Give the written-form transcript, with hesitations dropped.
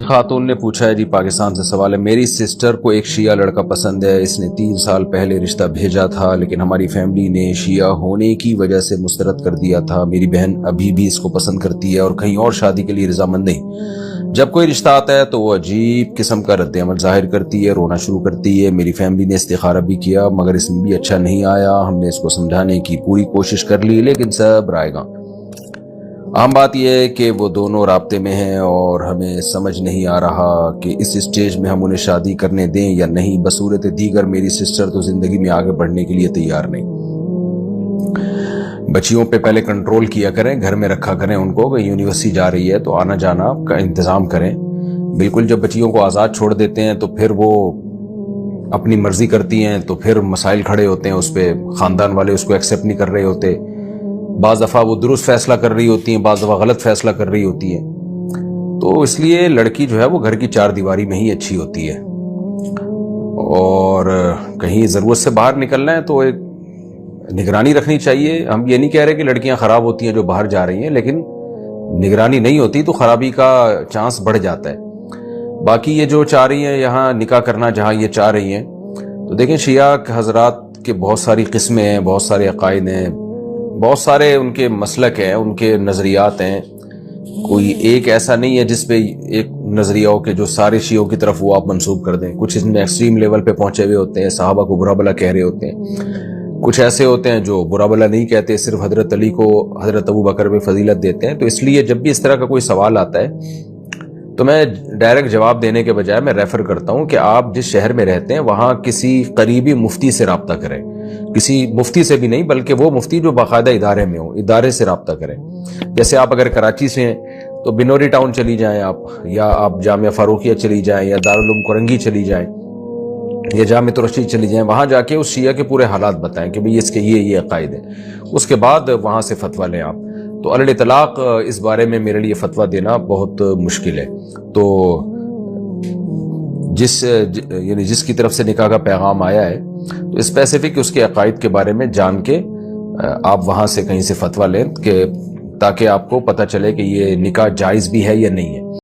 خاتون نے پوچھا ہے جی پاکستان سے سوال ہے، میری سسٹر کو ایک شیعہ لڑکا پسند ہے، اس نے 3 سال پہلے رشتہ بھیجا تھا لیکن ہماری فیملی نے شیعہ ہونے کی وجہ سے مسترد کر دیا تھا۔ میری بہن ابھی بھی اس کو پسند کرتی ہے اور کہیں اور شادی کے لیے رضامند نہیں۔ جب کوئی رشتہ آتا ہے تو وہ عجیب قسم کا رد عمل ظاہر کرتی ہے، رونا شروع کرتی ہے۔ میری فیملی نے استخارہ بھی کیا مگر اس میں بھی اچھا نہیں آیا۔ ہم نے اس کو سمجھانے کی پوری کوشش کر لی لیکن سب رائے گاں۔ عام بات یہ ہے کہ وہ دونوں رابطے میں ہیں اور ہمیں سمجھ نہیں آ رہا کہ اس اسٹیج میں ہم انہیں شادی کرنے دیں یا نہیں۔ بصورت دیگر میری سسٹر تو زندگی میں آگے بڑھنے کے لیے تیار نہیں۔ بچیوں پہ پہلے کنٹرول کیا کریں، گھر میں رکھا کریں ان کو، کہ یونیورسٹی جا رہی ہے تو آنا جانا کا انتظام کریں۔ بالکل جب بچیوں کو آزاد چھوڑ دیتے ہیں تو پھر وہ اپنی مرضی کرتی ہیں تو پھر مسائل کھڑے ہوتے ہیں، اس پہ خاندان والے اس کو ایکسیپٹ نہیں کر رہے ہوتے۔ بعض دفعہ وہ درست فیصلہ کر رہی ہوتی ہیں، بعض دفعہ غلط فیصلہ کر رہی ہوتی ہیں، تو اس لیے لڑکی جو ہے وہ گھر کی 4 دیواری میں ہی اچھی ہوتی ہے۔ اور کہیں ضرورت سے باہر نکلنا ہے تو ایک نگرانی رکھنی چاہیے۔ ہم یہ نہیں کہہ رہے کہ لڑکیاں خراب ہوتی ہیں جو باہر جا رہی ہیں، لیکن نگرانی نہیں ہوتی تو خرابی کا چانس بڑھ جاتا ہے۔ باقی یہ جو چاہ رہی ہیں یہاں نکاح کرنا جہاں یہ چاہ رہی ہیں، تو دیکھیں شیعہ حضرات کے بہت ساری قسمیں ہیں، بہت سارے عقائد ہیں، بہت سارے ان کے مسلک ہیں، ان کے نظریات ہیں۔ کوئی ایک ایسا نہیں ہے جس پہ ایک نظریہ ہو کہ جو سارے شیعوں کی طرف وہ آپ منسوب کر دیں۔ کچھ اس میں ایکسٹریم لیول پہ پہنچے ہوئے ہوتے ہیں، صحابہ کو برا بلا کہہ رہے ہوتے ہیں، کچھ ایسے ہوتے ہیں جو برا بلا نہیں کہتے، صرف حضرت علی کو حضرت ابو بکر پہ فضیلت دیتے ہیں۔ تو اس لیے جب بھی اس طرح کا کوئی سوال آتا ہے تو میں ڈائریکٹ جواب دینے کے بجائے میں ریفر کرتا ہوں کہ آپ جس شہر میں رہتے ہیں وہاں کسی قریبی مفتی سے رابطہ کریں، کسی مفتی سے بھی نہیں بلکہ وہ مفتی جو باقاعدہ ادارے میں ہو، ادارے سے رابطہ کریں۔ جیسے آپ اگر کراچی سے ہیں تو بنوری ٹاؤن چلی جائیں آپ، یا آپ جامعہ فاروقیہ چلی جائیں، یا دارالعلوم کرنگی چلی جائیں، یا جامعہ ترشی چلی جائیں، وہاں جا کے اس شیعہ کے پورے حالات بتائیں کہ بھئی اس کے یہ عقائد ہیں، اس کے بعد وہاں سے فتویٰ لیں آپ۔ تو علی اطلاق اس بارے میں میرے لیے فتویٰ دینا بہت مشکل ہے۔ تو جس کی طرف سے نکاح کا پیغام آیا ہے تو اسپیسیفک اس کے عقائد کے بارے میں جان کے آپ وہاں سے کہیں سے فتویٰ لیں، کہ تاکہ آپ کو پتہ چلے کہ یہ نکاح جائز بھی ہے یا نہیں ہے۔